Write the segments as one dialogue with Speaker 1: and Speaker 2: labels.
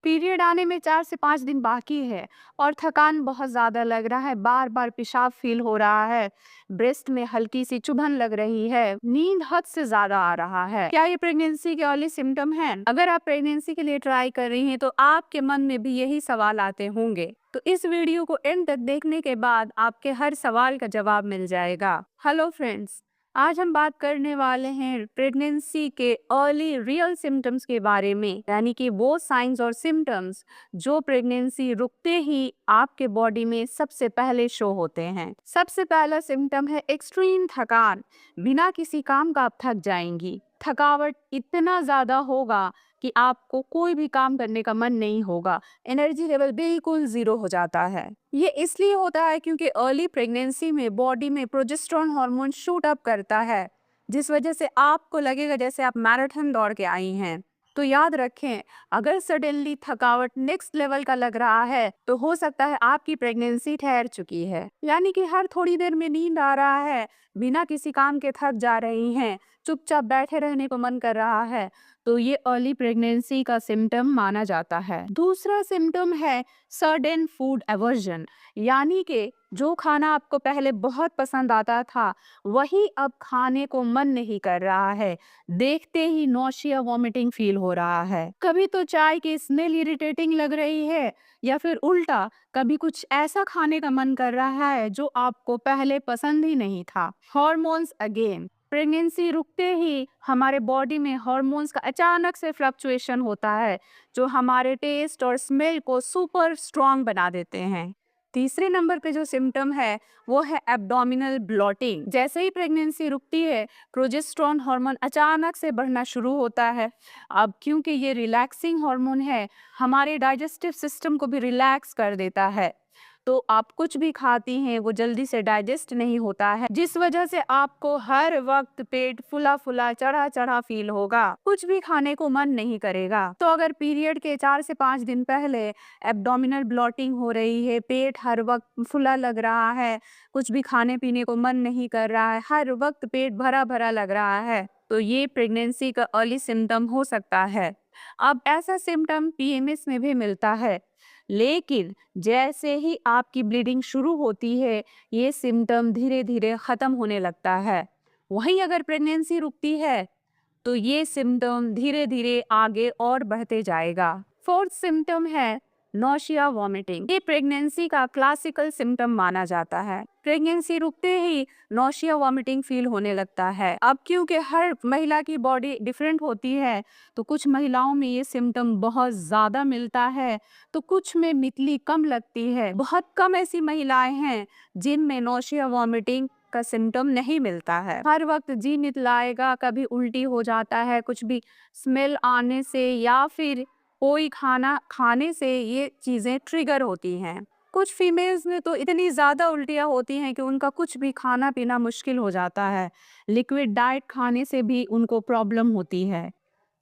Speaker 1: Period आने में 4 से 5 दिन बाकी है और थकान बहुत ज़्यादा लग रहा है, बार-बार पेशाब फ़ील हो रहा है, ब्रेस्ट में हल्की सी चुभन लग रही है, नींद हद से ज़्यादा आ रहा है। क्या ये प्रेगनेंसी के अर्ली सिम्पटम हैं? अगर आप प्रेगनेंसी के लिए ट्राई कर रही हैं तो आपके मन में भी यही सवाल आते होंगे। तो इस वीडियो को एंड तक देखने के बाद आपके हर सवाल का जवाब मिल जाएगा। हेलो फ्रेंड्स, आज हम बात करने वाले हैं प्रेगनेंसी के अर्ली रियल सिम्टम्स के बारे में, यानी कि वो साइंस और सिम्टम्स जो प्रेगनेंसी रुकते ही आपके बॉडी में सबसे पहले शो होते हैं। सबसे पहला सिम्टम है एक्सट्रीम थकान। बिना किसी काम का आप थक जाएंगी। थकावट इतना ज़्यादा होगा कि आपको कोई भी काम करने का मन नहीं होगा, एनर्जी लेवल बिल्कुल ज़ीरो हो जाता है। ये इसलिए होता है क्योंकि अर्ली प्रेगनेंसी में बॉडी में प्रोजेस्टेरोन हार्मोन शूट अप करता है, जिस वजह से आपको लगेगा जैसे आप मैराथन दौड़ के आई हैं। तो याद रखें, अगर सडनली थकावट नेक्स्ट लेवल का लग रहा है तो हो सकता है आपकी प्रेगनेंसी ठहर चुकी है, यानी कि हर थोड़ी देर में नींद आ रहा है, बिना किसी काम के थक जा रही हैं, चुपचाप बैठे रहने को मन कर रहा है, तो ये अर्ली प्रेगनेंसी का सिम्टम माना जाता है। दूसरा सिम्टम है सडन फूड एवर्जन, यानी कि जो खाना आपको पहले बहुत पसंद आता था वही अब खाने को मन नहीं कर रहा है। देखते ही नौशिया वॉमिटिंग फील हो रहा है। कभी तो चाय की स्मेल इरिटेटिंग लग रही है या फिर उल्टा कभी कुछ ऐसा खाने का मन कर रहा है जो आपको पहले पसंद ही नहीं था। हॉर्मोन्स अगेन, प्रेगनेंसी रुकते ही हमारे बॉडी में हॉर्मोन्स का अचानक से फ्लक्चुएशन होता है जो हमारे टेस्ट और स्मेल को सुपर स्ट्रॉन्ग बना देते हैं। तीसरे नंबर पे जो सिम्टम है वो है एब्डोमिनल ब्लॉटिंग। जैसे ही प्रेगनेंसी रुकती है प्रोजेस्टेरोन हार्मोन अचानक से बढ़ना शुरू होता है। अब क्योंकि ये रिलैक्सिंग हार्मोन है, हमारे डाइजेस्टिव सिस्टम को भी रिलैक्स कर देता है, तो आप कुछ भी खाती हैं वो जल्दी से डाइजेस्ट नहीं होता है, जिस वजह से आपको हर वक्त पेट फुला फुला चढ़ा चढ़ा फील होगा, कुछ भी खाने को मन नहीं करेगा। तो अगर पीरियड के 4 से 5 दिन पहले एब्डोमिनल ब्लॉटिंग हो रही है, पेट हर वक्त फुला लग रहा है, कुछ भी खाने पीने को मन नहीं कर रहा है, हर वक्त पेट भरा भरा लग रहा है, तो ये प्रेगनेंसी का अर्ली सिम्टम हो सकता है। अब ऐसा सिम्टम पीएमएस में भी मिलता है, लेकिन जैसे ही आपकी ब्लीडिंग शुरू होती है ये सिम्टम धीरे धीरे खत्म होने लगता है। वहीं अगर प्रेगनेंसी रुकती है तो ये सिम्टम धीरे धीरे आगे और बढ़ते जाएगा। फोर्थ सिम्टम है नौशिया वॉमिटिंग। ये प्रेगनेंसी का क्लासिकल सिम्टम माना जाता है। प्रेगनेंसी रुकते ही नौशिया वॉमिटिंग फील होने लगता है। अब क्योंकि हर महिला की बॉडी डिफरेंट होती है तो कुछ महिलाओं में ये सिम्टम बहुत ज़्यादा मिलता है तो कुछ में मितली कम लगती है। बहुत कम ऐसी महिलाएं हैं जिनमें नौशिया वॉमिटिंग का सिम्टम नहीं मिलता है। हर वक्त जी मितलाएगा, कभी उल्टी हो जाता है, कुछ भी स्मेल आने से या फिर कोई खाना खाने से ये चीज़ें ट्रिगर होती हैं। कुछ फीमेल्स में तो इतनी ज़्यादा उल्टियाँ होती हैं कि उनका कुछ भी खाना पीना मुश्किल हो जाता है, लिक्विड डाइट खाने से भी उनको प्रॉब्लम होती है।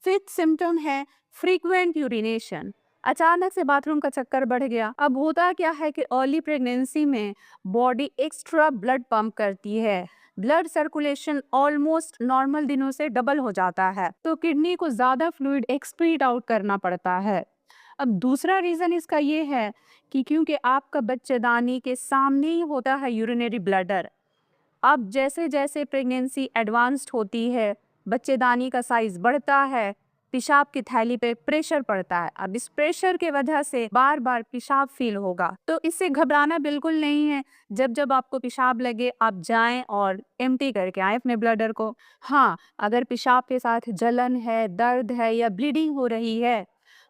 Speaker 1: फिफ्थ सिम्टम है फ्रीक्वेंट यूरिनेशन। अचानक से बाथरूम का चक्कर बढ़ गया। अब होता क्या है कि अर्ली प्रेगनेंसी में बॉडी एक्स्ट्रा ब्लड पंप करती है, ब्लड सर्कुलेशन ऑलमोस्ट नॉर्मल दिनों से डबल हो जाता है, तो किडनी को ज़्यादा फ्लूइड एक्सक्रीट आउट करना पड़ता है। अब दूसरा रीज़न इसका ये है कि क्योंकि आपका बच्चेदानी के सामने ही होता है यूरिनरी ब्लैडर। अब जैसे जैसे प्रेगनेंसी एडवांस्ड होती है, बच्चेदानी का साइज बढ़ता है, पेशाब की थैली पे प्रेशर पड़ता है। अब इस प्रेशर के वजह से बार बार पेशाब फील होगा, तो इससे घबराना बिल्कुल नहीं है। जब जब आपको पेशाब लगे आप जाएं और एम्प्टी करके आएं अपने ब्लैडर को। हाँ, अगर पेशाब के साथ जलन है, दर्द है या ब्लीडिंग हो रही है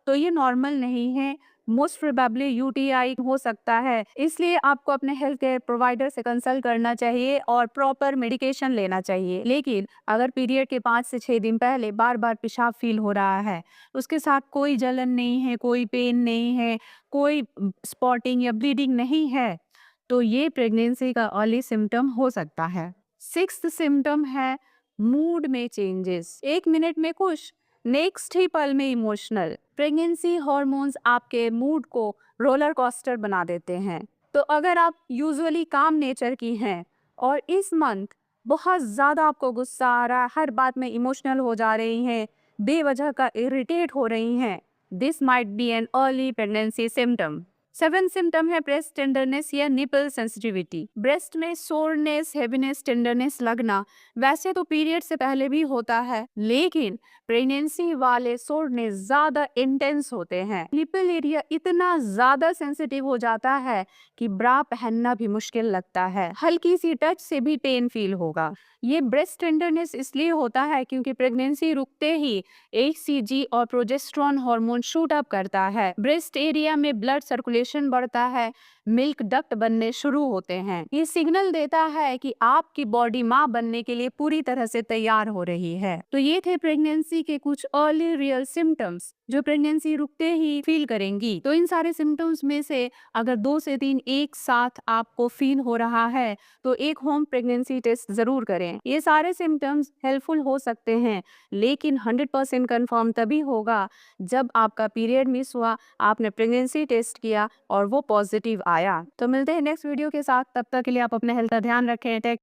Speaker 1: तो ये नॉर्मल नहीं है, मोस्ट प्रोबेबली यूटीआई हो सकता है। इसलिए आपको अपने हेल्थ केयर प्रोवाइडर से कंसल्ट करना चाहिए और प्रॉपर मेडिकेशन लेना चाहिए। लेकिन अगर पीरियड के 5 से 6 दिन पहले बार बार पेशाब फील हो रहा है, उसके साथ कोई जलन नहीं है, कोई पेन नहीं है, कोई स्पॉटिंग या ब्लीडिंग नहीं है, तो ये प्रेगनेंसी का अर्ली सिम्टम हो सकता है। सिक्स्थ सिम्टम है मूड में चेंजेस। 1 मिनट में खुश, नेक्स्ट ही पल में इमोशनल। प्रेगनेंसी हार्मोन्स आपके मूड को रोलर कोस्टर बना देते हैं। तो अगर आप यूजुअली काम नेचर की हैं और इस मंथ बहुत ज़्यादा आपको गुस्सा आ रहा है, हर बात में इमोशनल हो जा रही हैं, बेवजह का इरिटेट हो रही हैं, this might be an early pregnancy symptom. 7 symptom है ब्रेस्ट टेंडरनेस या निपल सेंसिटिविटी। ब्रेस्ट में सोरनेस, हेवीनेस, टेंडरनेस लगना वैसे तो पीरियड से पहले भी होता है, लेकिन प्रेगनेंसी वाले सोरनेस ज्यादा इंटेंस होते हैं। निपल एरिया इतना ज्यादा सेंसिटिव हो जाता है कि ब्रा पहनना भी मुश्किल लगता है। हल्की सी टच से भी पेन फील होगा। ये ब्रेस्ट टेंडरनेस इसलिए होता है क्योंकि प्रेगनेंसी रुकते ही HCG और प्रोजेस्टेरॉन हार्मोन शूट अप करता है। ब्रेस्ट एरिया में ब्लड सर्कुलेशन बढ़ता है, मिल्क डक्ट बनने शुरू होते हैं। ये सिग्नल देता है कि आपकी बॉडी माँ बनने के लिए पूरी तरह से तैयार हो रही है। तो ये थे प्रेगनेंसी के कुछ अर्ली रियल सिम्टम्स जो प्रेगनेंसी रुकते ही फील करेंगी। तो इन सारे सिम्टम्स में से अगर 2 से 3 एक साथ आपको फील हो रहा है तो एक होम प्रेगनेंसी टेस्ट जरूर करें। ये सारे सिम्टम्स हेल्पफुल हो सकते हैं, लेकिन 100% कंफर्म तभी होगा जब आपका पीरियड मिस हुआ, आपने प्रेगनेंसी टेस्ट किया और वो पॉजिटिव आया। तो मिलते हैं नेक्स्ट वीडियो के साथ, तब तक के लिए आप अपने हेल्थ का ध्यान रखें। टेक